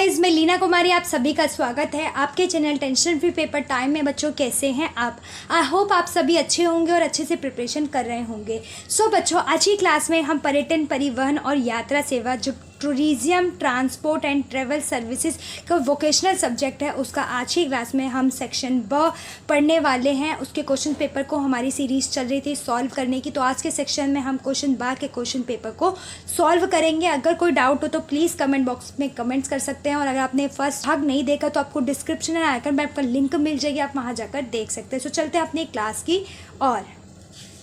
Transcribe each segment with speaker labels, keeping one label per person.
Speaker 1: Guys, मैं लीना कुमारी, आप सभी का स्वागत है आपके channel tension free paper time में। बच्चों कैसे हैं आप? आई होप आप सभी अच्छे होंगे और अच्छे से प्रिपरेशन कर रहे होंगे। सो बच्चों, आज की क्लास में हम पर्यटन, परिवहन और यात्रा सेवा जो tourism, transport and travel services का वोकेशनल सब्जेक्ट है, उसका आज ही क्लास में हम सेक्शन ब पढ़ने वाले हैं। उसके क्वेश्चन पेपर को हमारी सीरीज़ चल रही थी सॉल्व करने की, तो आज के सेक्शन में हम क्वेश्चन ब के क्वेश्चन पेपर को सॉल्व करेंगे। अगर कोई डाउट हो तो प्लीज़ कमेंट बॉक्स में कमेंट्स कर सकते हैं, और अगर आपने फर्स्ट भाग नहीं देखा तो आपको डिस्क्रिप्शन में आइकन में आपका लिंक मिल जाएगी, आप वहाँ जाकर देख सकते हैं। सो चलते हैं अपनी क्लास की और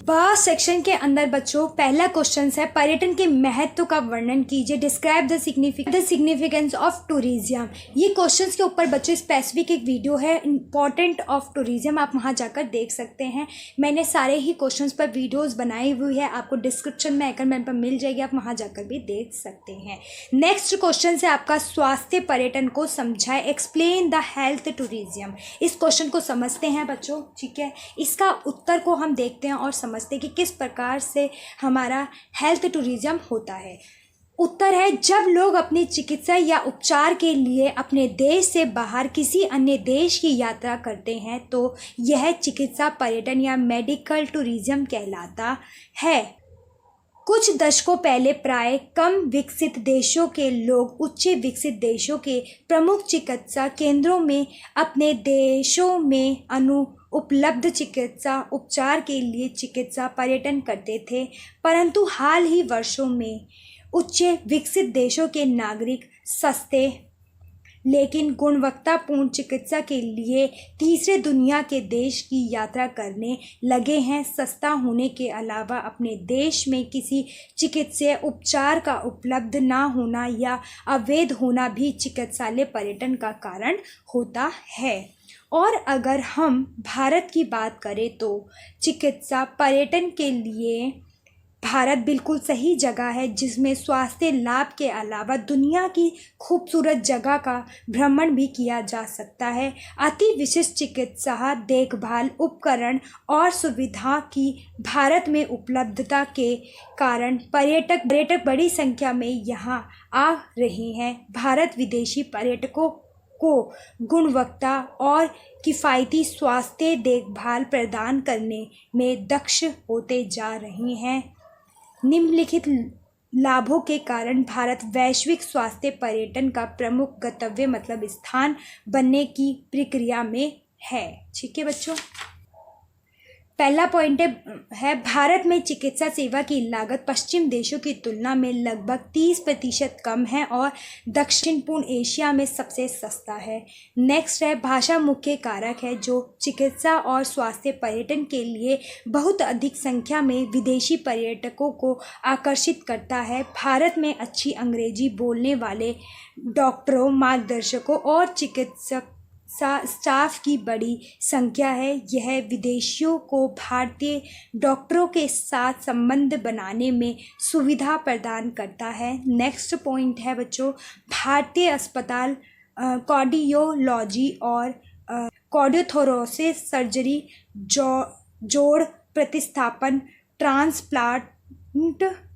Speaker 1: ब सेक्शन के अंदर बच्चों पहला क्वेश्चन है, पर्यटन के महत्व का वर्णन कीजिए। Describe the significance of tourism. ये क्वेश्चंस के ऊपर बच्चों स्पेसिफिक एक वीडियो है, इंपॉर्टेंट ऑफ टूरिज्म, आप वहां जाकर देख सकते हैं। मैंने सारे ही क्वेश्चंस पर वीडियोस बनाई हुई है, आपको डिस्क्रिप्शन में आइकन पर मिल जाएगी, आप वहां जाकर भी देख सकते हैं। नेक्स्ट क्वेश्चन है आपका, स्वास्थ्य पर्यटन को समझाए। Explain the health tourism. इस क्वेश्चन को समझते हैं बच्चों, ठीक है। इसका उत्तर को हम देखते हैं और समझते कि किस प्रकार से हमारा हेल्थ टूरिज्म होता है। उत्तर है, जब लोग अपनी चिकित्सा या उपचार के लिए अपने देश से बाहर किसी अन्य देश की यात्रा करते हैं तो यह चिकित्सा पर्यटन या मेडिकल टूरिज्म कहलाता है। कुछ दशकों पहले प्राय कम विकसित देशों के लोग उच्च विकसित देशों के प्रमुख चिकित्सा केंद्रों में अपने देशों में उपलब्ध चिकित्सा उपचार के लिए चिकित्सा पर्यटन करते थे, परंतु हाल ही वर्षों में उच्च विकसित देशों के नागरिक सस्ते लेकिन गुणवत्तापूर्ण चिकित्सा के लिए तीसरे दुनिया के देश की यात्रा करने लगे हैं। सस्ता होने के अलावा अपने देश में किसी चिकित्सीय उपचार का उपलब्ध ना होना या अवैध होना भी चिकित्सालय पर्यटन का कारण होता है। और अगर हम भारत की बात करें तो चिकित्सा पर्यटन के लिए भारत बिल्कुल सही जगह है, जिसमें स्वास्थ्य लाभ के अलावा दुनिया की खूबसूरत जगह का भ्रमण भी किया जा सकता है। अति विशिष्ट चिकित्सा देखभाल उपकरण और सुविधा की भारत में उपलब्धता के कारण पर्यटक बड़ी संख्या में यहाँ आ रहे हैं। भारत विदेशी पर्यटकों को गुणवत्ता और किफ़ायती स्वास्थ्य देखभाल प्रदान करने में दक्ष होते जा रहे हैं। निम्नलिखित लाभों के कारण भारत वैश्विक स्वास्थ्य पर्यटन का प्रमुख गंतव्य स्थान बनने की प्रक्रिया में है। ठीक है बच्चों, पहला पॉइंट है भारत में चिकित्सा सेवा की लागत पश्चिम देशों की तुलना में लगभग 30% कम है और दक्षिण पूर्व एशिया में सबसे सस्ता है। नेक्स्ट है, भाषा मुख्य कारक है जो चिकित्सा और स्वास्थ्य पर्यटन के लिए बहुत अधिक संख्या में विदेशी पर्यटकों को आकर्षित करता है। भारत में अच्छी अंग्रेजी बोलने वाले डॉक्टरों, मार्गदर्शकों और चिकित्सक स्टाफ की बड़ी संख्या है। यह विदेशियों को भारतीय डॉक्टरों के साथ संबंध बनाने में सुविधा प्रदान करता है। नेक्स्ट पॉइंट है बच्चों, भारतीय अस्पताल कार्डियोलॉजी और कार्डियोथोरेसिस सर्जरी, जोड़ प्रतिस्थापन, ट्रांसप्लांट,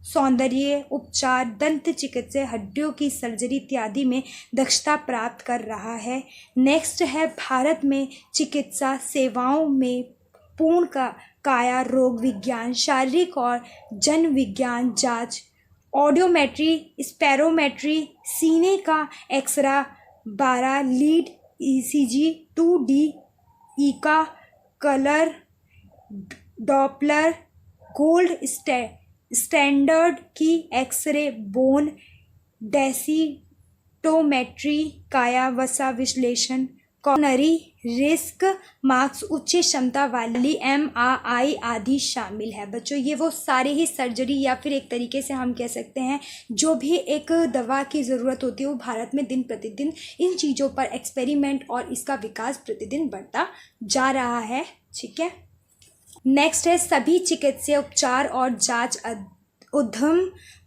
Speaker 1: सौंदर्य उपचार, दंत चिकित्सा, हड्डियों की सर्जरी इत्यादि में दक्षता प्राप्त कर रहा है। नेक्स्ट है, भारत में चिकित्सा सेवाओं में पूर्ण काया रोग विज्ञान, शारीरिक और जन विज्ञान जांच, ऑडियोमेट्री, स्पेरोमेट्री, सीने का एक्सरा, 12 लीड ECG, 2D ईका, कलर, डॉपलर, गोल्ड स्टैंडर्ड की एक्सरे, बोन डेंसिटोमेट्री, काया वसा विश्लेषण, कॉर्नरी रिस्क मार्क्स, उच्च क्षमता वाली MRI आदि शामिल है। बच्चों, ये वो सारे ही सर्जरी या फिर एक तरीके से हम कह सकते हैं जो भी एक दवा की ज़रूरत होती है, वो भारत में दिन प्रतिदिन इन चीज़ों पर एक्सपेरिमेंट और इसका विकास प्रतिदिन बढ़ता जा रहा है। ठीक है, नेक्स्ट है, सभी चिकित्सीय उपचार और जांच उद्यम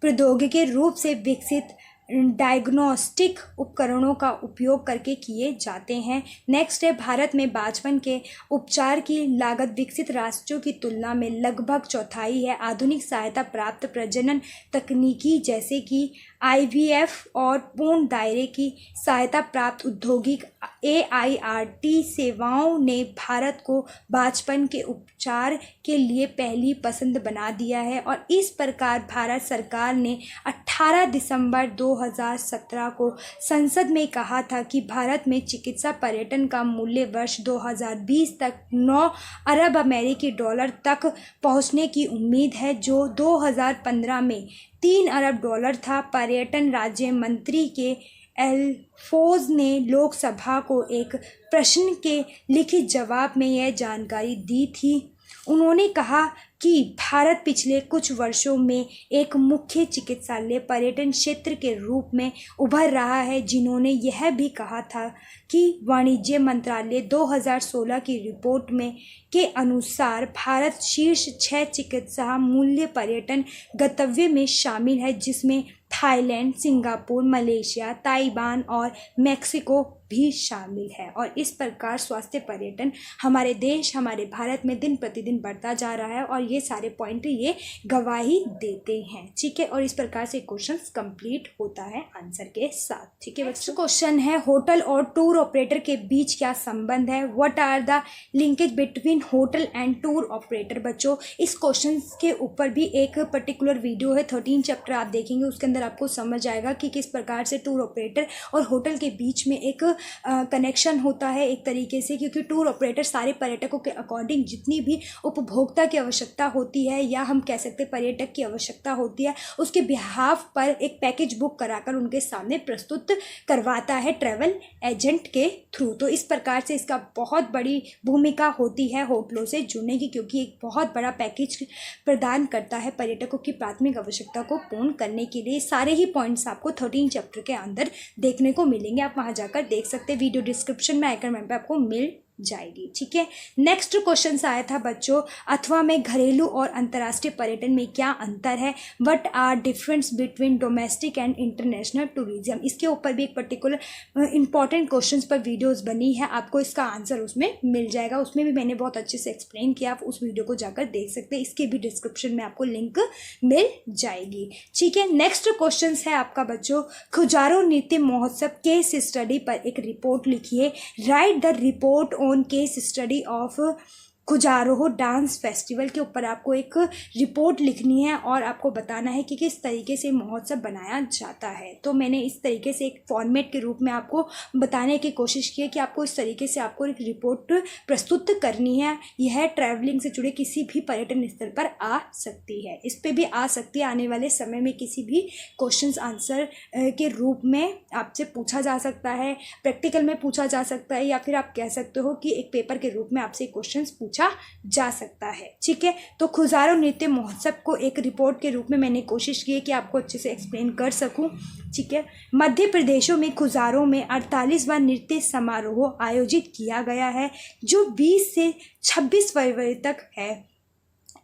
Speaker 1: प्रौद्योगिकी रूप से विकसित डायग्नोस्टिक उपकरणों का उपयोग करके किए जाते हैं। नेक्स्ट है, भारत में बचपन के उपचार की लागत विकसित राष्ट्रों की तुलना में लगभग चौथाई है। आधुनिक सहायता प्राप्त प्रजनन तकनीकी जैसे कि IVF और पूर्ण दायरे की सहायता प्राप्त औद्योगिक AIRT सेवाओं ने भारत को बचपन के उपचार के लिए पहली पसंद बना दिया है और इस प्रकार भारत सरकार ने 18 दिसंबर 2017 को संसद में कहा था कि भारत में चिकित्सा पर्यटन का मूल्य वर्ष 2020 तक 9 अरब अमेरिकी डॉलर तक पहुंचने की उम्मीद है, जो 2015 में 3 अरब डॉलर था। पर्यटन राज्य मंत्री के एल्फोज ने लोकसभा को एक प्रश्न के लिखित जवाब में यह जानकारी दी थी। उन्होंने कहा कि भारत पिछले कुछ वर्षों में एक मुख्य चिकित्सालय पर्यटन क्षेत्र के रूप में उभर रहा है। जिन्होंने यह भी कहा था कि वाणिज्य मंत्रालय 2016 की रिपोर्ट में के अनुसार भारत शीर्ष 6 चिकित्सा मूल्य पर्यटन गंतव्य में शामिल है, जिसमें थाईलैंड, सिंगापुर, मलेशिया, ताइवान और मेक्सिको भी शामिल है। और इस प्रकार स्वास्थ्य पर्यटन हमारे देश, हमारे भारत में दिन प्रतिदिन बढ़ता जा रहा है और ये सारे पॉइंट ये गवाही देते हैं। ठीक है, और इस प्रकार से क्वेश्चन कंप्लीट होता है आंसर के साथ। ठीक है बच्चों, क्वेश्चन है होटल और टूर ऑपरेटर के बीच क्या संबंध है? What are the linkage between hotel and tour operator? बच्चों, इस क्वेश्चन के ऊपर भी एक पर्टिकुलर वीडियो है, 13 चैप्टर आप देखेंगे, उसके अंदर आपको समझ आएगा कि किस प्रकार से टूर ऑपरेटर और होटल के बीच में एक कनेक्शन होता है एक तरीके से, क्योंकि टूर ऑपरेटर सारे पर्यटकों के अकॉर्डिंग जितनी भी उपभोक्ता की आवश्यकता होती है या हम कह सकते पर्यटक की आवश्यकता होती है, उसके बिहाफ पर एक पैकेज बुक कराकर उनके सामने प्रस्तुत करवाता है ट्रैवल एजेंट के थ्रू। तो इस प्रकार से इसका बहुत बड़ी भूमिका होती है होटलों से जुड़ने की, क्योंकि एक बहुत बड़ा पैकेज प्रदान करता है पर्यटकों की प्राथमिक आवश्यकता को पूर्ण करने के लिए। सारे ही पॉइंट्स आपको 13 चैप्टर के अंदर देखने को मिलेंगे, आप वहां जाकर देख सकते हैं। वीडियो डिस्क्रिप्शन में आइकन पे आपको मिल जाएगी। ठीक है, नेक्स्ट क्वेश्चन आया था बच्चों, अथवा में घरेलू और अंतर्राष्ट्रीय पर्यटन में क्या अंतर है? What are difference between domestic and international tourism? इसके ऊपर भी एक पर्टिकुलर इंपॉर्टेंट क्वेश्चंस पर वीडियोस बनी है, आपको इसका आंसर उसमें मिल जाएगा। उसमें भी मैंने बहुत अच्छे से एक्सप्लेन किया, आप उस वीडियो को जाकर देख सकते हैं, इसके भी डिस्क्रिप्शन में आपको लिंक मिल जाएगी। ठीक है, नेक्स्ट क्वेश्चन है आपका बच्चों, खजुराहो नृत्य महोत्सव केस स्टडी पर एक रिपोर्ट लिखिए। Right the report on case study of Khajuraho dance festival. के ऊपर आपको एक रिपोर्ट लिखनी है और आपको बताना है कि किस तरीके से महोत्सव बनाया जाता है। तो मैंने इस तरीके से एक फॉर्मेट के रूप में आपको बताने की कोशिश की है कि आपको इस तरीके से आपको एक रिपोर्ट प्रस्तुत करनी है। यह ट्रैवलिंग से जुड़े किसी भी पर्यटन स्थल पर आ सकती है, इस पर भी आ सकती है, आने वाले समय में किसी भी क्वेश्चन आंसर के रूप में आपसे पूछा जा सकता है, प्रैक्टिकल में पूछा जा सकता है, या फिर आप कह सकते हो कि एक पेपर के रूप में आपसे क्वेश्चन पूछा जा सकता है। ठीक है, तो खजुराहो नृत्य महोत्सव को एक रिपोर्ट के रूप में मैंने कोशिश की है कि आपको अच्छे से एक्सप्लेन कर सकूं। ठीक है, मध्य प्रदेशों में खजुराहो में 48वां नृत्य समारोह आयोजित किया गया है, जो 20 से 26 फरवरी तक है।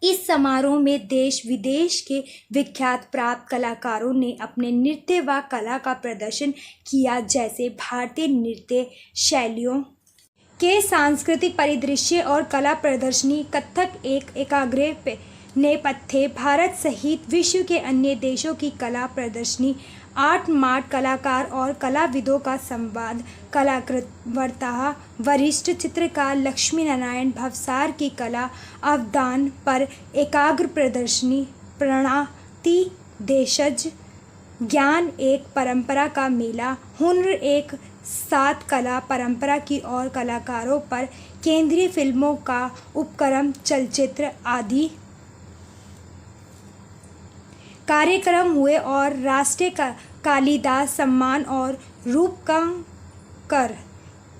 Speaker 1: इस समारोह में देश विदेश के विख्यात प्राप्त कलाकारों ने अपने नृत्य व कला का प्रदर्शन किया, जैसे भारतीय नृत्य शैलियों के सांस्कृतिक परिदृश्य और कला प्रदर्शनी, कथक एक एकाग्र नेपथ्य, भारत सहित विश्व के अन्य देशों की कला प्रदर्शनी, 8 मार्च कलाकार और कलाविदों का संवाद, कलाकृत वार्ता, वरिष्ठ चित्रकार लक्ष्मी नारायण भवसार की कला अवदान पर एकाग्र प्रदर्शनी, प्रणाति देशज, ज्ञान एक परंपरा का मेला, हुनर एक साथ कला परंपरा की और कलाकारों पर केंद्रीय फिल्मों का उपक्रम, चलचित्र आदि कार्यक्रम हुए और राष्ट्रीय कालिदास सम्मान और रूपंकर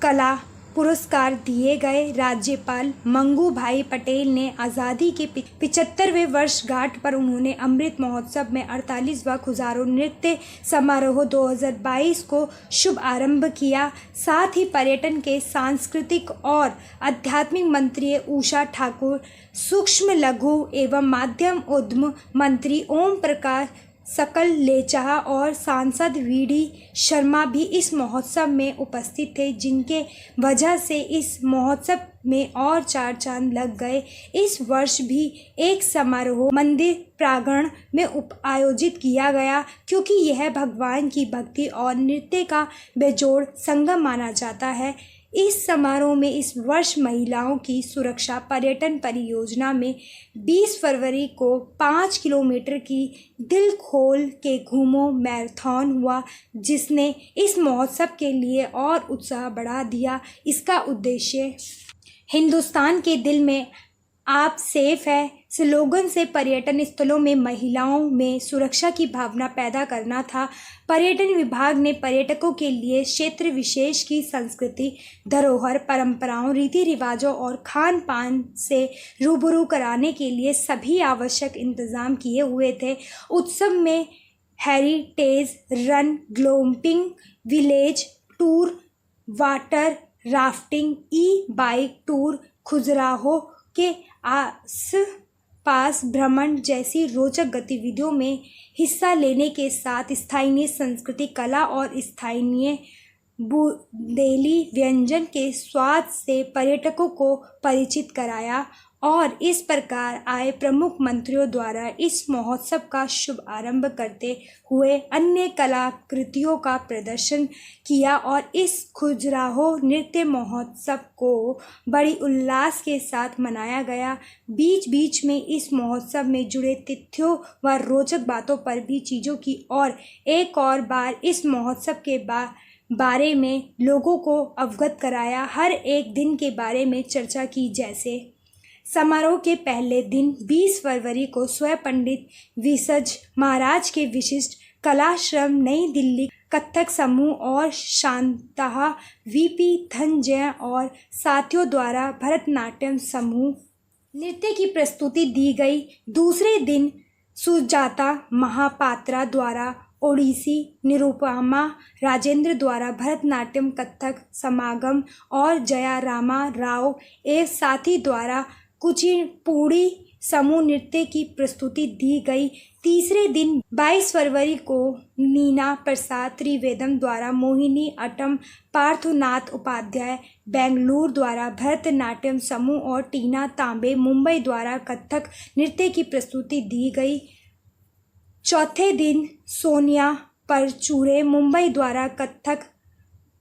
Speaker 1: कला पुरस्कार दिए गए। राज्यपाल मंगू भाई पटेल ने आज़ादी के 75वें वर्षगांठ पर उन्होंने अमृत महोत्सव में 48वां खजुराहो नृत्य समारोह 2022 को शुभ आरंभ किया। साथ ही पर्यटन के सांस्कृतिक और आध्यात्मिक मंत्री उषा ठाकुर, सूक्ष्म लघु एवं माध्यम उद्यम मंत्री ओम प्रकाश सकल लेचाह और सांसद वीडी शर्मा भी इस महोत्सव में उपस्थित थे, जिनके वजह से इस महोत्सव में और चार चांद लग गए। इस वर्ष भी एक समारोह मंदिर प्रांगण में आयोजित किया गया, क्योंकि यह भगवान की भक्ति और नृत्य का बेजोड़ संगम माना जाता है। इस समारोह में इस वर्ष महिलाओं की सुरक्षा पर्यटन परियोजना में 20 फरवरी को 5 किलोमीटर की दिल खोल के घूमो मैराथन हुआ, जिसने इस महोत्सव के लिए और उत्साह बढ़ा दिया। इसका उद्देश्य हिंदुस्तान के दिल में आप सेफ है स्लोगन से पर्यटन स्थलों में महिलाओं में सुरक्षा की भावना पैदा करना था। पर्यटन विभाग ने पर्यटकों के लिए क्षेत्र विशेष की संस्कृति, धरोहर, परंपराओं, रीति रिवाजों और खान पान से रूबरू कराने के लिए सभी आवश्यक इंतजाम किए हुए थे। उत्सव में heritage run, glamping village tour, water rafting, e bike tour, Khajuraho के आस पास भ्रमण जैसी रोचक गतिविधियों में हिस्सा लेने के साथ स्थानीय संस्कृति, कला और स्थानीय बुंदेली व्यंजन के स्वाद से पर्यटकों को परिचित कराया। और इस प्रकार आए प्रमुख मंत्रियों द्वारा इस महोत्सव का शुभारंभ करते हुए अन्य कलाकृतियों का प्रदर्शन किया और इस खजुराहो नृत्य महोत्सव को बड़ी उल्लास के साथ मनाया गया। बीच बीच में इस महोत्सव में जुड़े तथ्यों व रोचक बातों पर भी चीज़ों की और एक और बार इस महोत्सव के बारे में लोगों को अवगत कराया। हर एक दिन के बारे में चर्चा की। जैसे समारोह के पहले दिन 20 फरवरी को स्वयं पंडित विसज महाराज के विशिष्ट कलाश्रम नई दिल्ली कथक समूह और शांता वीपी धनंजय और साथियों द्वारा भरतनाट्यम समूह नृत्य की प्रस्तुति दी गई। दूसरे दिन सुजाता महापात्रा द्वारा ओडिसी, निरुपमा राजेंद्र द्वारा भरतनाट्यम कथक समागम और जयारामा राव एवं साथी द्वारा कुचिपुड़ी समूह नृत्य की प्रस्तुति दी गई। तीसरे दिन 22 फरवरी को नीना प्रसाद त्रिवेदम द्वारा मोहिनी अट्टम, पार्थनाथ उपाध्याय बेंगलुरु द्वारा भरतनाट्यम समूह और टीना तांबे मुंबई द्वारा कथक नृत्य की प्रस्तुति दी गई। चौथे दिन सोनिया परचूरे मुंबई द्वारा कथक,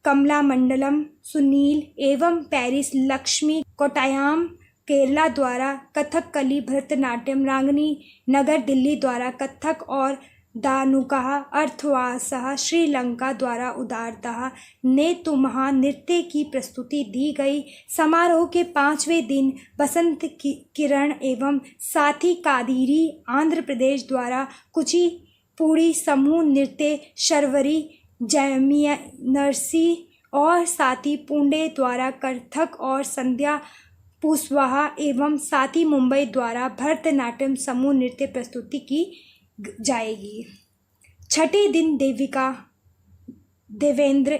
Speaker 1: कमला मंडलम सुनील एवं पेरिस लक्ष्मी कोट्टायाम केरला द्वारा कथकली, भरतनाट्यम रांगनी नगर दिल्ली द्वारा कथक और दानुका अर्थवासः श्रीलंका द्वारा उदारतः ने तुम्हा नृत्य की प्रस्तुति दी गई। समारोह के 5वें दिन बसंत किरण एवं साथी कादिरी आंध्र प्रदेश द्वारा कुचिपुड़ी समूह नृत्य, शर्वरी जैमिया नरसी और साथी पुंडे द्वारा कथक और संध्या पुष्वाहा एवं साथी मुंबई द्वारा भरतनाट्यम समूह नृत्य प्रस्तुति की जाएगी। छठे दिन देविका देवेंद्र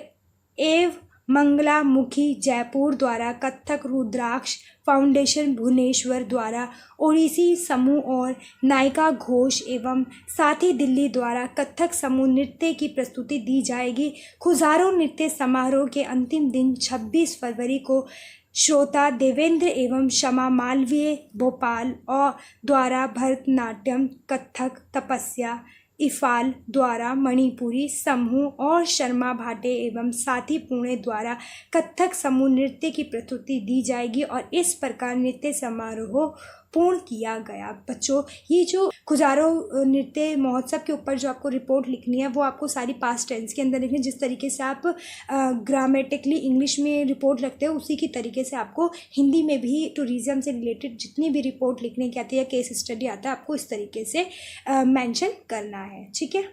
Speaker 1: एवं मंगला मुखी जयपुर द्वारा कथक, रुद्राक्ष फाउंडेशन भुवनेश्वर द्वारा ओडिसी समूह और नायिका घोष एवं साथी दिल्ली द्वारा कथक समूह नृत्य की प्रस्तुति दी जाएगी। खजुराहो नृत्य समारोह के अंतिम दिन 26 फरवरी को श्रोता देवेंद्र एवं शमा मालवीय भोपाल और द्वारा भरतनाट्यम, कथक, तपस्या इफाल द्वारा मणिपुरी समूह और शर्मा भाटे एवं साथी पुणे द्वारा कथक समूह नृत्य की प्रस्तुति दी जाएगी और इस प्रकार नृत्य समारोह पूर्ण किया गया। बच्चों, ये जो खजुराहो नृत्य महोत्सव के ऊपर जो आपको रिपोर्ट लिखनी है वो आपको सारी पास्ट टेंस के अंदर लिखनी है। जिस तरीके से आप ग्रामेटिकली इंग्लिश में रिपोर्ट लिखते हो उसी की तरीके से आपको हिंदी में भी टूरिज़्म से रिलेटेड जितनी भी रिपोर्ट लिखने की आती है, केस स्टडी आता है, आपको इस तरीके से मेंशन करना है। ठीक है।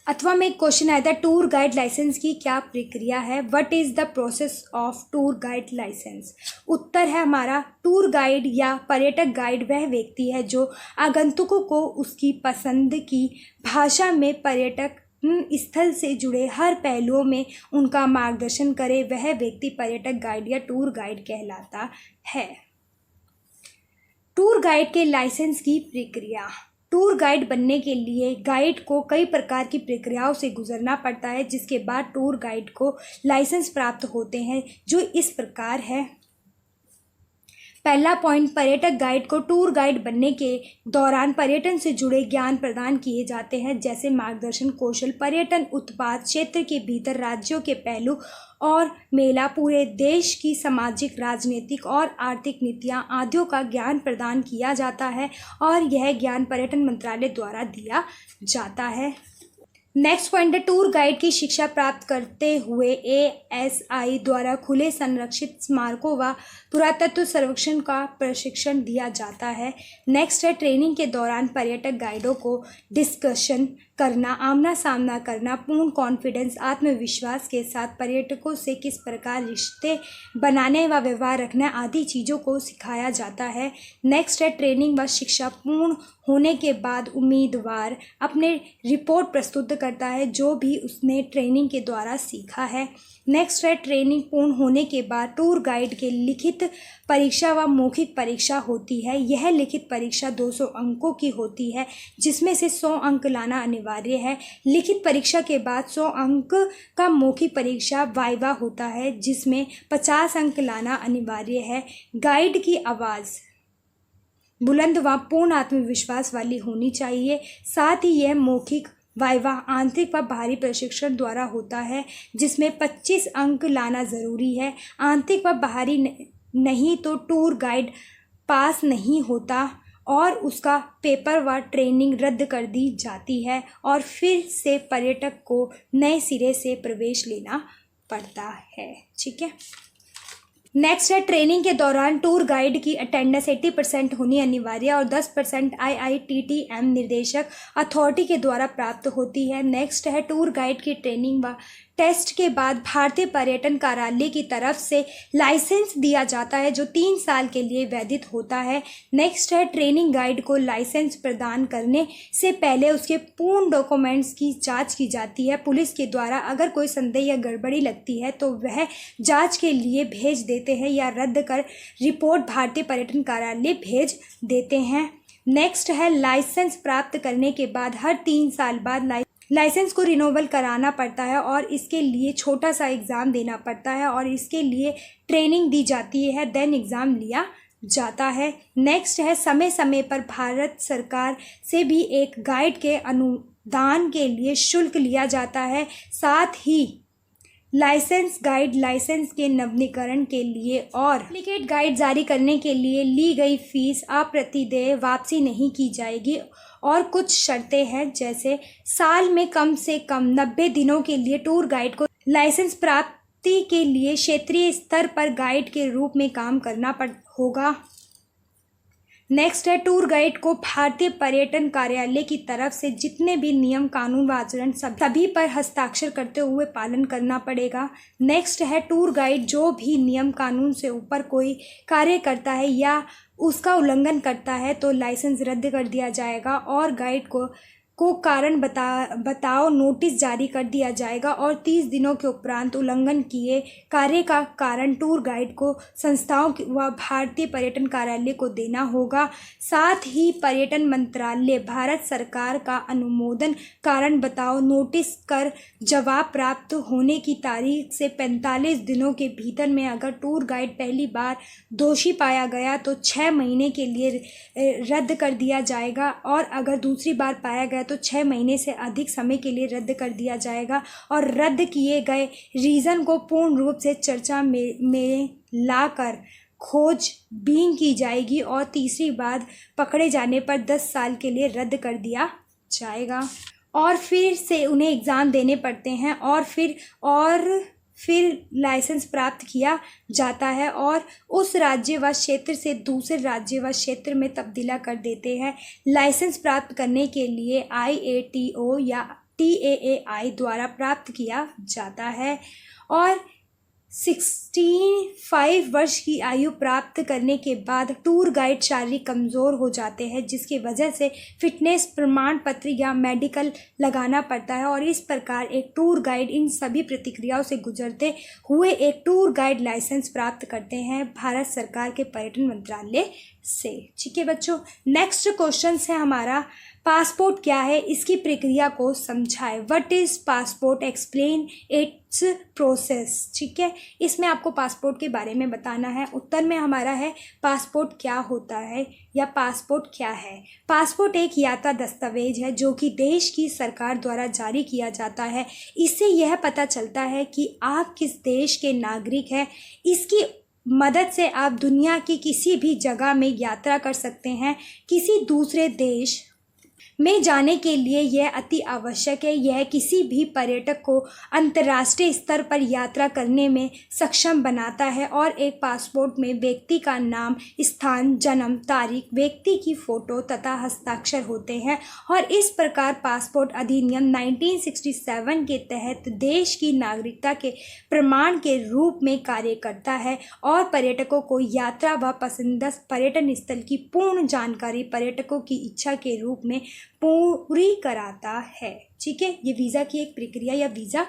Speaker 1: अथवा में एक क्वेश्चन आया था, टूर गाइड लाइसेंस की क्या प्रक्रिया है? What is the process of tour guide licence? उत्तर है हमारा, टूर गाइड या पर्यटक गाइड वह व्यक्ति है जो आगंतुकों को उसकी पसंद की भाषा में पर्यटक स्थल से जुड़े हर पहलुओं में उनका मार्गदर्शन करे। वह व्यक्ति पर्यटक गाइड या टूर गाइड कहलाता है। टूर गाइड के लाइसेंस की प्रक्रिया। टूर गाइड बनने के लिए गाइड को कई प्रकार की प्रक्रियाओं से गुजरना पड़ता है, जिसके बाद टूर गाइड को लाइसेंस प्राप्त होते हैं, जो इस प्रकार है। पहला पॉइंट, पर्यटक गाइड को टूर गाइड बनने के दौरान पर्यटन से जुड़े ज्ञान प्रदान किए जाते हैं, जैसे मार्गदर्शन कौशल, पर्यटन उत्पाद, क्षेत्र के भीतर राज्यों के पहलू और मेला, पूरे देश की सामाजिक, राजनीतिक और आर्थिक नीतियां आदियों का ज्ञान प्रदान किया जाता है और यह ज्ञान पर्यटन मंत्रालय द्वारा दिया जाता है। नेक्स्ट पॉइंट है, टूर गाइड की शिक्षा प्राप्त करते हुए ASI द्वारा खुले संरक्षित स्मारकों व पुरातत्व सर्वेक्षण का प्रशिक्षण दिया जाता है। नेक्स्ट है, ट्रेनिंग के दौरान पर्यटक गाइडों को डिस्कशन करना, आमना सामना करना, पूर्ण कॉन्फिडेंस, आत्मविश्वास के साथ पर्यटकों से किस प्रकार रिश्ते बनाने व व्यवहार रखना आदि चीज़ों को सिखाया जाता है। नेक्स्ट है, ट्रेनिंग व शिक्षा पूर्ण होने के बाद उम्मीदवार अपने रिपोर्ट प्रस्तुत करता है जो भी उसने ट्रेनिंग के द्वारा सीखा है। नेक्स्ट है, ट्रेनिंग पूर्ण होने के बाद टूर गाइड के लिखित परीक्षा व मौखिक परीक्षा होती है। यह लिखित परीक्षा 200 अंकों की होती है, जिसमें से 100 अंक लाना अनिवार्य है। लिखित परीक्षा के बाद 100 अंक का मौखिक परीक्षा वाइवा होता है, जिसमें 50 अंक लाना अनिवार्य है। गाइड की आवाज़ बुलंद व पूर्ण आत्मविश्वास वाली होनी चाहिए। साथ ही यह मौखिक वाइवा आंतरिक व बाहरी प्रशिक्षण द्वारा होता है, जिसमें 25 अंक लाना ज़रूरी है। आंतरिक व बाहरी नहीं तो टूर गाइड पास नहीं होता और उसका पेपर व ट्रेनिंग रद्द कर दी जाती है और फिर से पर्यटक को नए सिरे से प्रवेश लेना पड़ता है। ठीक है। नेक्स्ट है, ट्रेनिंग के दौरान टूर गाइड की अटेंडेंस 80% होनी अनिवार्य और 10% IITTM निर्देशक अथॉरिटी के द्वारा प्राप्त होती है। नेक्स्ट है, टूर गाइड की ट्रेनिंग व टेस्ट के बाद भारतीय पर्यटन कार्यालय की तरफ से लाइसेंस दिया जाता है, जो 3 साल के लिए वैधित होता है। नेक्स्ट है, ट्रेनिंग गाइड को लाइसेंस प्रदान करने से पहले उसके पूर्ण डॉक्यूमेंट्स की जांच की जाती है पुलिस के द्वारा। अगर कोई संदेह या गड़बड़ी लगती है तो वह जांच के लिए भेज देते हैं या रद्द कर रिपोर्ट भारतीय पर्यटन कार्यालय भेज देते हैं। नेक्स्ट है, लाइसेंस प्राप्त करने के बाद हर 3 साल बाद लाइसेंस को रिन्यूअल कराना पड़ता है और इसके लिए छोटा सा एग्ज़ाम देना पड़ता है और इसके लिए ट्रेनिंग दी जाती है, देन एग्ज़ाम लिया जाता है। नेक्स्ट है, समय समय पर भारत सरकार से भी एक गाइड के अनुदान के लिए शुल्क लिया जाता है। साथ ही लाइसेंस गाइड लाइसेंस के नवीनीकरण के लिए और डुप्लीकेट गाइड जारी करने के लिए ली गई फीस अप्रतिदेय वापसी नहीं की जाएगी और कुछ शर्तें हैं, जैसे साल में कम से कम 90 दिनों के लिए टूर गाइड को लाइसेंस प्राप्ति के लिए क्षेत्रीय स्तर पर गाइड के रूप में काम करना होगा। नेक्स्ट है, टूर गाइड को भारतीय पर्यटन कार्यालय की तरफ से जितने भी नियम कानून व आचरण सभी पर हस्ताक्षर करते हुए पालन करना पड़ेगा। नेक्स्ट है, टूर गाइड जो भी नियम कानून से ऊपर कोई कार्य करता है या उसका उल्लंघन करता है तो लाइसेंस रद्द कर दिया जाएगा और गाइड को कारण बताओ नोटिस जारी कर दिया जाएगा और 30 दिनों के उपरांत उल्लंघन किए कार्य का कारण टूर गाइड को संस्थाओं व भारतीय पर्यटन कार्यालय को देना होगा। साथ ही पर्यटन मंत्रालय भारत सरकार का अनुमोदन कारण बताओ नोटिस कर जवाब प्राप्त होने की तारीख से 45 दिनों के भीतर में अगर टूर गाइड पहली बार दोषी पाया गया तो 6 महीने के लिए रद्द कर दिया जाएगा और अगर दूसरी बार पाया गया तो 6 महीने से अधिक समय के लिए रद्द कर दिया जाएगा और रद्द किए गए रीज़न को पूर्ण रूप से चर्चा में लाकर खोजबीन की जाएगी और तीसरी बार पकड़े जाने पर 10 साल के लिए रद्द कर दिया जाएगा और फिर से उन्हें एग्ज़ाम देने पड़ते हैं और फिर लाइसेंस प्राप्त किया जाता है और उस राज्य व क्षेत्र से दूसरे राज्य व क्षेत्र में तब्दीला कर देते हैं। लाइसेंस प्राप्त करने के लिए IATO या TAAI द्वारा प्राप्त किया जाता है और 65 वर्ष की आयु प्राप्त करने के बाद टूर गाइड शारीरिक कमज़ोर हो जाते हैं, जिसकी वजह से फिटनेस प्रमाण पत्र या मेडिकल लगाना पड़ता है और इस प्रकार एक टूर गाइड इन सभी प्रतिक्रियाओं से गुजरते हुए एक टूर गाइड लाइसेंस प्राप्त करते हैं भारत सरकार के पर्यटन मंत्रालय से। ठीक है बच्चों, नेक्स्ट क्वेश्चन है हमारा पासपोर्ट क्या है, इसकी प्रक्रिया को समझाएं। What is passport, explain it's process. ठीक है, इसमें आपको पासपोर्ट के बारे में बताना है। उत्तर में हमारा है पासपोर्ट क्या होता है या पासपोर्ट क्या है। पासपोर्ट एक यात्रा दस्तावेज है जो कि देश की सरकार द्वारा जारी किया जाता है। इससे यह पता चलता है कि आप किस देश के नागरिक हैं। इसकी मदद से आप दुनिया की किसी भी जगह में यात्रा कर सकते हैं। किसी दूसरे देश में जाने के लिए यह अति आवश्यक है। यह किसी भी पर्यटक को अंतर्राष्ट्रीय स्तर पर यात्रा करने में सक्षम बनाता है। और एक पासपोर्ट में व्यक्ति का नाम, स्थान, जन्म तारीख, व्यक्ति की फ़ोटो तथा हस्ताक्षर होते हैं। और इस प्रकार पासपोर्ट अधिनियम 1967 के तहत देश की नागरिकता के प्रमाण के रूप में कार्य करता है और पर्यटकों को यात्रा व पसंदीदा पर्यटन स्थल की पूर्ण जानकारी पर्यटकों की इच्छा के रूप में पूरी कराता है। ठीक है, ये वीज़ा की एक प्रक्रिया या वीज़ा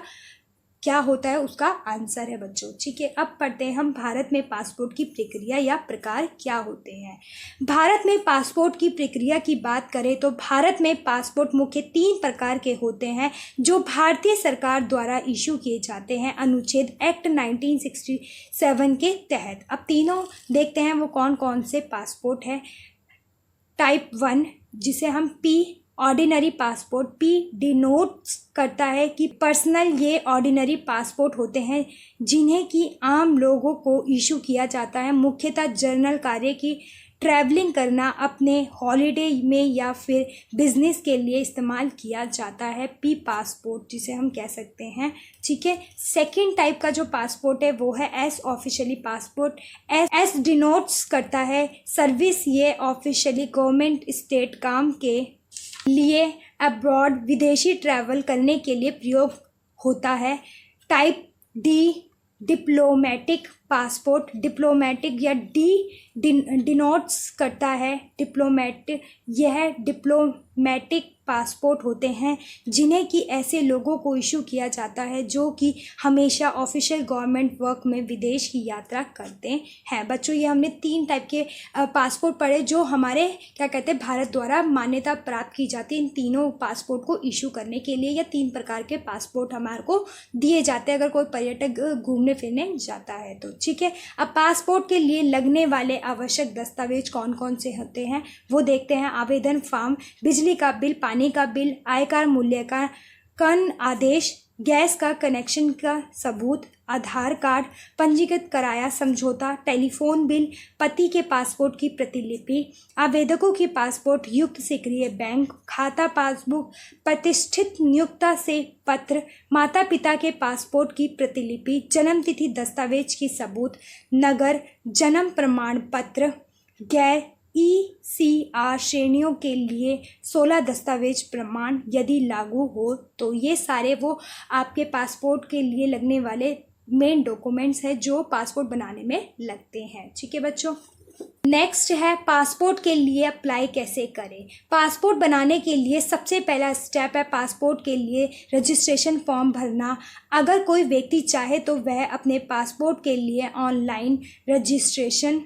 Speaker 1: क्या होता है उसका आंसर है बच्चों। ठीक है, अब पढ़ते हैं हम भारत में पासपोर्ट की प्रक्रिया या प्रकार क्या होते हैं। भारत में पासपोर्ट की प्रक्रिया की बात करें तो भारत में पासपोर्ट मुख्य 3 प्रकार के होते हैं जो भारतीय सरकार द्वारा इशू किए जाते हैं अनुच्छेद एक्ट 1967 के तहत। अब तीनों देखते हैं वो कौन कौन से पासपोर्ट है। टाइप 1 जिसे हम P ordinary passport, P denotes करता है कि पर्सनल, ये ऑर्डिनरी पासपोर्ट होते हैं जिन्हें कि आम लोगों को इशू किया जाता है। मुख्यतः जर्नल कार्य की ट्रैवलिंग करना, अपने हॉलिडे में या फिर बिजनेस के लिए इस्तेमाल किया जाता है। पी पासपोर्ट जिसे हम कह सकते हैं। ठीक है, सेकंड टाइप का जो पासपोर्ट है वो है S officially passport. S denotes करता है सर्विस, ये ऑफिशियली गवर्नमेंट स्टेट काम के लिए अब्रॉड, विदेशी ट्रैवल करने के लिए प्रयोग होता है। Type D diplomatic passport, diplomatic या डिनोट्स करता है डिप्लोमेटिक, यह डिप्लोमेटिक पासपोर्ट होते हैं जिन्हें कि ऐसे लोगों को इशू किया जाता है जो कि हमेशा ऑफिशियल गवर्नमेंट वर्क में विदेश की यात्रा करते हैं। बच्चों, ये हमने 3 टाइप के पासपोर्ट पढ़े जो हमारे क्या कहते हैं भारत द्वारा मान्यता प्राप्त की जाती है इन तीनों पासपोर्ट को इशू करने के लिए, या 3 प्रकार के पासपोर्ट हमारे को दिए जाते हैं अगर कोई पर्यटक घूमने फिरने जाता है तो। ठीक है, अब पासपोर्ट के लिए लगने वाले आवश्यक दस्तावेज कौन कौन से होते हैं वो देखते हैं। आवेदन फॉर्म, बिजली का बिल, पानी का बिल, आयकर मूल्यांकन आदेश, गैस का कनेक्शन का सबूत, आधार कार्ड, पंजीकृत कराया समझौता, टेलीफोन बिल, पति के पासपोर्ट की प्रतिलिपि, आवेदकों की पासपोर्ट युक्त सक्रिय बैंक खाता, पासबुक, प्रतिष्ठित नियोक्ता से पत्र, माता पिता के पासपोर्ट की प्रतिलिपि, जन्मतिथि दस्तावेज की सबूत, नगर जन्म प्रमाण पत्र, गैर ECR श्रेणियों के लिए 16 दस्तावेज प्रमाण यदि लागू हो तो। ये सारे वो आपके पासपोर्ट के लिए लगने वाले मेन डॉक्यूमेंट्स हैं जो पासपोर्ट बनाने में लगते हैं। ठीक है बच्चों, नेक्स्ट है पासपोर्ट के लिए अप्लाई कैसे करें। पासपोर्ट बनाने के लिए सबसे पहला स्टेप है पासपोर्ट के लिए रजिस्ट्रेशन फॉर्म भरना। अगर कोई व्यक्ति चाहे तो वह अपने पासपोर्ट के लिए ऑनलाइन रजिस्ट्रेशन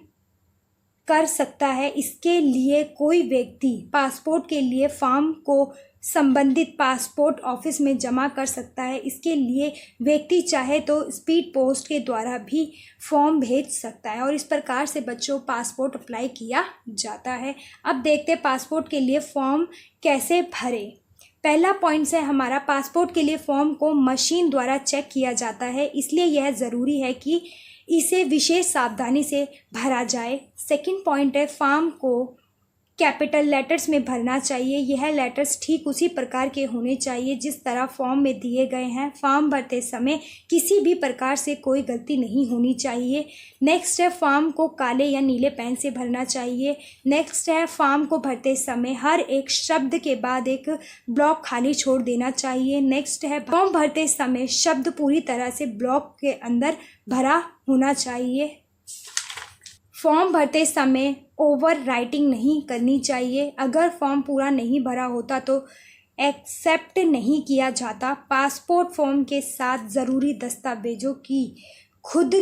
Speaker 1: कर सकता है। इसके लिए कोई व्यक्ति पासपोर्ट के लिए फॉर्म को संबंधित पासपोर्ट ऑफिस में जमा कर सकता है। इसके लिए व्यक्ति चाहे तो स्पीड पोस्ट के द्वारा भी फॉर्म भेज सकता है और इस प्रकार से बच्चों पासपोर्ट अप्लाई किया जाता है। अब देखते हैं पासपोर्ट के लिए फॉर्म कैसे भरें। पहला पॉइंट है हमारा, पासपोर्ट के लिए फॉर्म को मशीन द्वारा चेक किया जाता है, इसलिए यह ज़रूरी है कि इसे विशेष सावधानी से भरा जाए। सेकंड पॉइंट है, फॉर्म को कैपिटल लेटर्स में भरना चाहिए। यह लेटर्स ठीक उसी प्रकार के होने चाहिए जिस तरह फॉर्म में दिए गए हैं। फॉर्म भरते समय किसी भी प्रकार से कोई गलती नहीं होनी चाहिए। नेक्स्ट है, फॉर्म को काले या नीले पेन से भरना चाहिए। नेक्स्ट है, फॉर्म को भरते समय हर एक शब्द के बाद एक ब्लॉक खाली छोड़ देना चाहिए। नेक्स्ट है, फॉर्म भरते समय शब्द पूरी तरह से ब्लॉक के अंदर भरा होना चाहिए। फॉर्म भरते समय ओवर राइटिंग नहीं करनी चाहिए। अगर फॉर्म पूरा नहीं भरा होता तो एक्सेप्ट नहीं किया जाता। पासपोर्ट फॉर्म के साथ ज़रूरी दस्तावेजों की खुद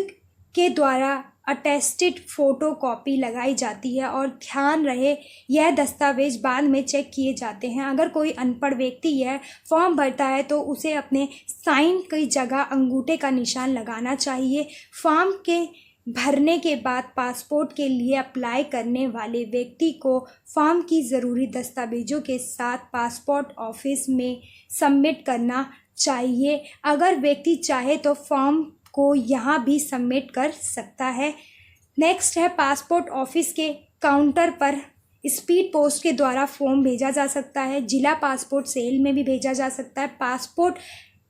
Speaker 1: के द्वारा अटेस्टेड फोटोकॉपी लगाई जाती है और ध्यान रहे यह दस्तावेज बाद में चेक किए जाते हैं। अगर कोई अनपढ़ व्यक्ति यह फॉर्म भरता है तो उसे अपने साइन की जगह अंगूठे का निशान लगाना चाहिए। फॉर्म के भरने के बाद पासपोर्ट के लिए अप्लाई करने वाले व्यक्ति को फॉर्म की ज़रूरी दस्तावेजों के साथ पासपोर्ट ऑफिस में सबमिट करना चाहिए। अगर व्यक्ति चाहे तो फॉर्म को यहाँ भी सबमिट कर सकता है। नेक्स्ट है, पासपोर्ट ऑफिस के काउंटर पर स्पीड पोस्ट के द्वारा फॉर्म भेजा जा सकता है। जिला पासपोर्ट सेल में भी भेजा जा सकता है। पासपोर्ट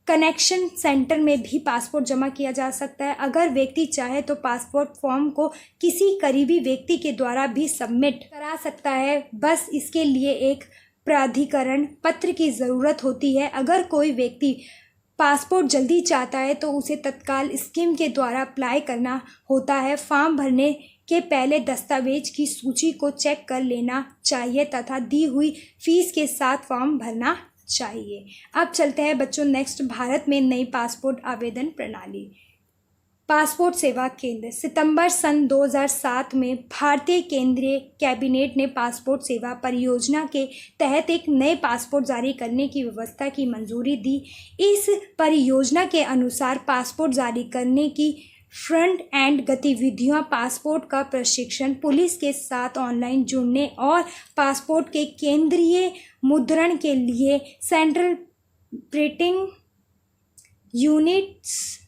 Speaker 1: कनेक्शन सेंटर में भी पासपोर्ट जमा किया जा सकता है। अगर व्यक्ति चाहे तो पासपोर्ट फॉर्म को किसी करीबी व्यक्ति के द्वारा भी सबमिट करा सकता है। बस इसके लिए एक प्राधिकरण पत्र की ज़रूरत होती है। अगर कोई व्यक्ति पासपोर्ट जल्दी चाहता है तो उसे तत्काल स्कीम के द्वारा अप्लाई करना होता है। फॉर्म भरने के पहले दस्तावेज की सूची को चेक कर लेना चाहिए तथा दी हुई फीस के साथ फॉर्म भरना चाहिए। अब चलते हैं बच्चों नेक्स्ट, भारत में नई पासपोर्ट आवेदन प्रणाली। पासपोर्ट सेवा केंद्र। सितंबर सन 2007 में भारतीय केंद्रीय कैबिनेट ने पासपोर्ट सेवा परियोजना के तहत एक नए पासपोर्ट जारी करने की व्यवस्था की मंजूरी दी। इस परियोजना के अनुसार पासपोर्ट जारी करने की फ्रंट एंड गतिविधियां, पासपोर्ट का प्रशिक्षण, पुलिस के साथ ऑनलाइन जुड़ने और पासपोर्ट के केंद्रीय मुद्रण के लिए सेंट्रल प्रिंटिंग यूनिट्स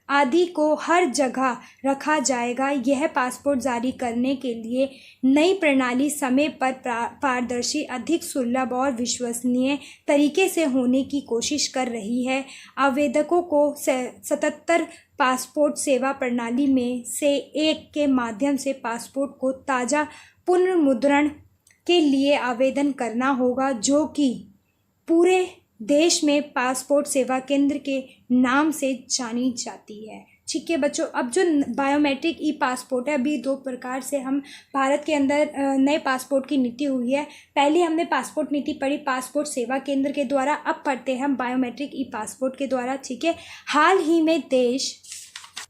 Speaker 1: आदि को हर जगह रखा जाएगा। यह पासपोर्ट जारी करने के लिए नई प्रणाली समय पर पारदर्शी, अधिक सुलभ और विश्वसनीय तरीके से होने की कोशिश कर रही है। आवेदकों को 77 पासपोर्ट सेवा प्रणाली में से एक के माध्यम से पासपोर्ट को ताज़ा पुनर्मुद्रण के लिए आवेदन करना होगा, जो कि पूरे देश में पासपोर्ट सेवा केंद्र के नाम से जानी जाती है। ठीक है बच्चों, अब जो बायोमेट्रिक ई पासपोर्ट है, अभी 2 प्रकार से हम भारत के अंदर नए पासपोर्ट की नीति हुई है। पहले हमने पासपोर्ट नीति पढ़ी पासपोर्ट सेवा केंद्र के द्वारा, अब पढ़ते हैं हम बायोमेट्रिक ई पासपोर्ट के द्वारा। ठीक है, हाल ही में देश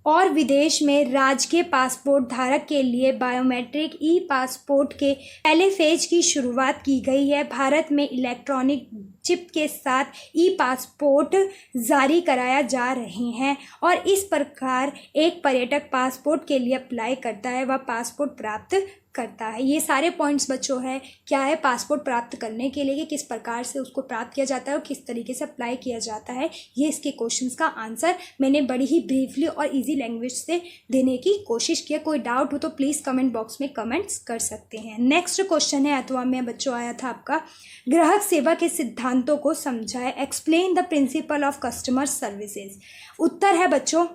Speaker 1: और विदेश में राजकीय पासपोर्ट धारक के लिए बायोमेट्रिक ई पासपोर्ट के पहले फेज की शुरुआत की गई है। भारत में इलेक्ट्रॉनिक चिप के साथ ई पासपोर्ट जारी कराया जा रहे हैं और इस प्रकार एक पर्यटक पासपोर्ट के लिए अप्लाई करता है, वह पासपोर्ट प्राप्त करता है। ये सारे पॉइंट्स बच्चों है क्या है पासपोर्ट प्राप्त करने के लिए, कि किस प्रकार से उसको प्राप्त किया जाता है और किस तरीके से अप्लाई किया जाता है। ये इसके क्वेश्चंस का आंसर मैंने बड़ी ही ब्रीफली और इजी लैंग्वेज से देने की कोशिश की। कोई डाउट हो तो प्लीज़ कमेंट बॉक्स में कमेंट्स कर सकते हैं। नेक्स्ट क्वेश्चन है अथवा में बच्चों आया था आपका, ग्राहक सेवा के सिद्धांतों को समझाए, explain the principle of customer services. उत्तर है बच्चों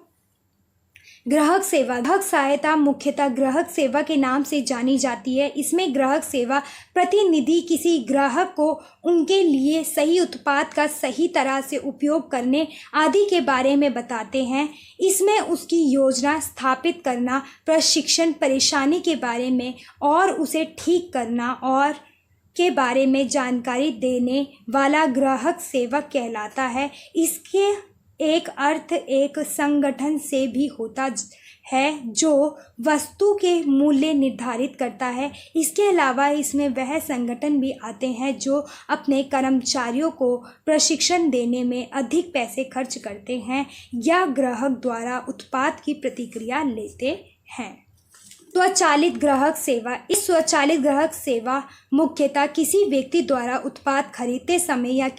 Speaker 1: ग्राहक सेवा। ग्राहक सहायता मुख्यतः ग्राहक सेवा के नाम से जानी जाती है। इसमें ग्राहक सेवा प्रतिनिधि किसी ग्राहक को उनके लिए सही उत्पाद का सही तरह से उपयोग करने आदि के बारे में बताते हैं। इसमें उसकी योजना स्थापित करना, प्रशिक्षण, परेशानी के बारे में और उसे ठीक करना और के बारे में जानकारी देने वाला ग्राहक सेवक कहलाता है। इसके एक अर्थ एक संगठन से भी होता है जो वस्तु के मूल्य निर्धारित करता है। इसके अलावा इसमें वह संगठन भी आते हैं जो अपने कर्मचारियों को प्रशिक्षण देने में अधिक पैसे खर्च करते हैं या ग्राहक द्वारा उत्पाद की प्रतिक्रिया लेते हैं। स्वचालित ग्राहक सेवा। इस स्वचालित ग्राहक सेवा मुख्यतः किसी व्यक्ति द्वारा उत्पाद खरीदते समय या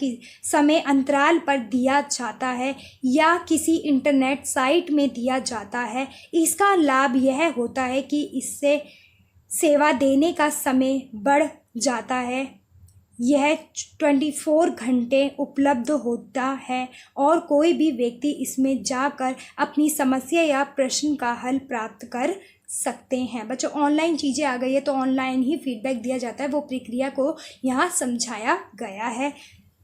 Speaker 1: समय अंतराल पर दिया जाता है या किसी इंटरनेट साइट में दिया जाता है। इसका लाभ यह होता है कि इससे सेवा देने का समय बढ़ जाता है। यह 24 घंटे उपलब्ध होता है और कोई भी व्यक्ति इसमें जाकर अपनी समस्या या प्रश्न का हल प्राप्त कर सकते हैं। बच्चों ऑनलाइन चीज़ें आ गई है तो ऑनलाइन ही फीडबैक दिया जाता है, वो प्रक्रिया को यहाँ समझाया गया है।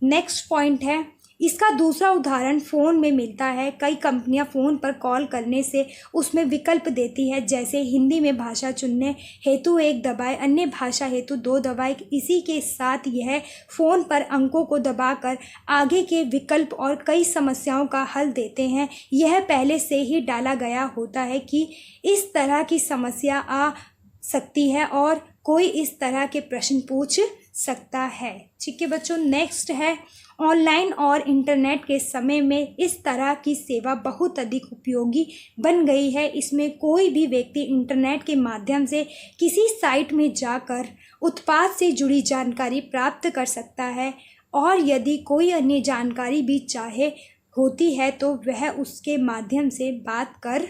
Speaker 1: नेक्स्ट पॉइंट है इसका दूसरा उदाहरण फ़ोन में मिलता है। कई कंपनियां फ़ोन पर कॉल करने से उसमें विकल्प देती है, जैसे हिंदी में भाषा चुनने हेतु 1 दबाएं, अन्य भाषा हेतु 2 दबाएं। इसी के साथ यह फ़ोन पर अंकों को दबाकर आगे के विकल्प और कई समस्याओं का हल देते हैं। यह पहले से ही डाला गया होता है कि इस तरह की समस्या आ सकती है और कोई इस तरह के प्रश्न पूछ सकता है। ठीक है बच्चों, नेक्स्ट है ऑनलाइन और इंटरनेट के समय में इस तरह की सेवा बहुत अधिक उपयोगी बन गई है। इसमें कोई भी व्यक्ति इंटरनेट के माध्यम से किसी साइट में जाकर उत्पाद से जुड़ी जानकारी प्राप्त कर सकता है और यदि कोई अन्य जानकारी भी चाहे होती है तो वह उसके माध्यम से बात कर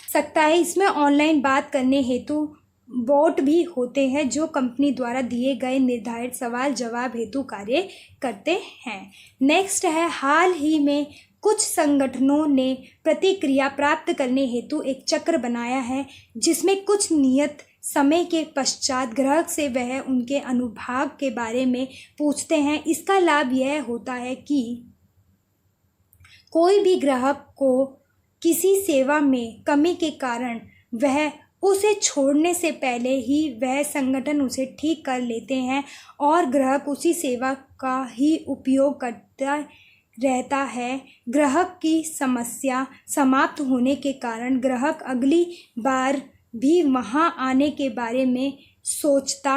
Speaker 1: सकता है। इसमें ऑनलाइन बात करने हेतु बॉट भी होते हैं जो कंपनी द्वारा दिए गए निर्धारित सवाल जवाब हेतु कार्य करते हैं। नेक्स्ट है, हाल ही में कुछ संगठनों ने प्रतिक्रिया प्राप्त करने हेतु एक चक्र बनाया है जिसमें कुछ नियत समय के पश्चात ग्राहक से वह उनके अनुभाग के बारे में पूछते हैं। इसका लाभ यह होता है कि कोई भी ग्राहक को किसी सेवा में कमी के कारण वह उसे छोड़ने से पहले ही वह संगठन उसे ठीक कर लेते हैं और ग्राहक उसी सेवा का ही उपयोग करता रहता है। ग्राहक की समस्या समाप्त होने के कारण ग्राहक अगली बार भी वहां आने के बारे में सोचता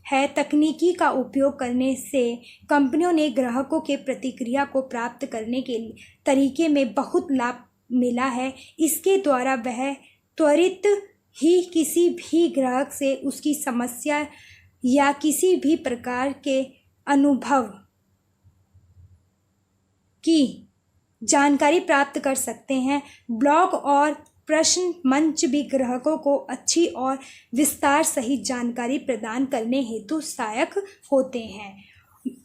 Speaker 1: है। तकनीकी का उपयोग करने से कंपनियों ने ग्राहकों के प्रतिक्रिया को प्राप्त करने के तरीके में बहुत लाभ मिला है। इसके द्वारा वह त्वरित ही किसी भी ग्राहक से उसकी समस्या या किसी भी प्रकार के अनुभव की जानकारी प्राप्त कर सकते हैं। ब्लॉग और प्रश्न मंच भी ग्राहकों को अच्छी और विस्तार सहित जानकारी प्रदान करने हेतु सहायक होते हैं।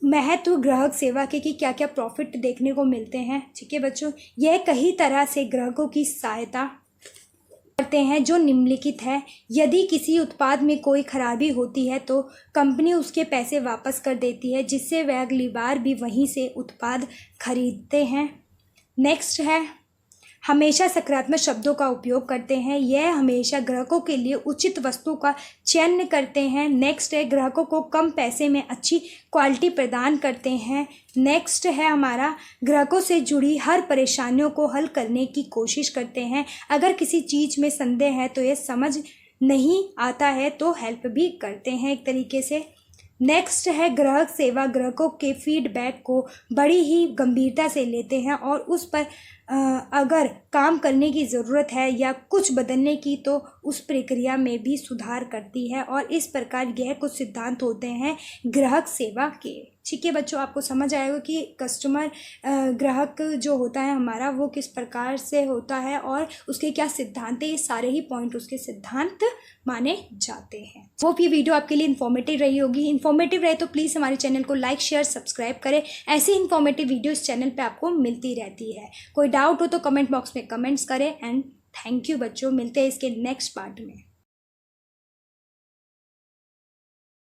Speaker 1: महत्व ग्राहक सेवा के कि क्या क्या प्रॉफिट देखने को मिलते हैं। ठीक है बच्चों, यह कई तरह से ग्राहकों की सहायता करते हैं जो निम्नलिखित है। यदि किसी उत्पाद में कोई खराबी होती है तो कंपनी उसके पैसे वापस कर देती है, जिससे वह अगली बार भी वहीं से उत्पाद खरीदते हैं। नेक्स्ट है, हमेशा सकारात्मक शब्दों का उपयोग करते हैं। यह हमेशा ग्राहकों के लिए उचित वस्तु का चयन करते हैं। नेक्स्ट है, ग्राहकों को कम पैसे में अच्छी क्वालिटी प्रदान करते हैं। नेक्स्ट है हमारा, ग्राहकों से जुड़ी हर परेशानियों को हल करने की कोशिश करते हैं। अगर किसी चीज़ में संदेह है तो यह समझ नहीं आता है तो हेल्प भी करते हैं एक तरीके से। नेक्स्ट है, ग्राहक सेवा ग्राहकों के फीडबैक को बड़ी ही गंभीरता से लेते हैं और उस पर अगर काम करने की ज़रूरत है या कुछ बदलने की तो उस प्रक्रिया में भी सुधार करती है। और इस प्रकार यह कुछ सिद्धांत होते हैं ग्राहक सेवा के। ठीक है बच्चों, आपको समझ आएगा कि कस्टमर ग्राहक जो होता है हमारा वो किस प्रकार से होता है और उसके क्या सिद्धांत है। ये सारे ही पॉइंट उसके सिद्धांत माने जाते हैं। वो भी वीडियो आपके लिए इन्फॉर्मेटिव रही होगी। इन्फॉर्मेटिव रहे तो प्लीज़ हमारे चैनल को लाइक शेयर सब्सक्राइब करें। ऐसी इन्फॉर्मेटिव वीडियो इस चैनल पे आपको मिलती रहती है। कोई डाउट हो तो कमेंट बॉक्स में कमेंट्स करें। एंड थैंक यू बच्चों, मिलते हैं इसके नेक्स्ट पार्ट में।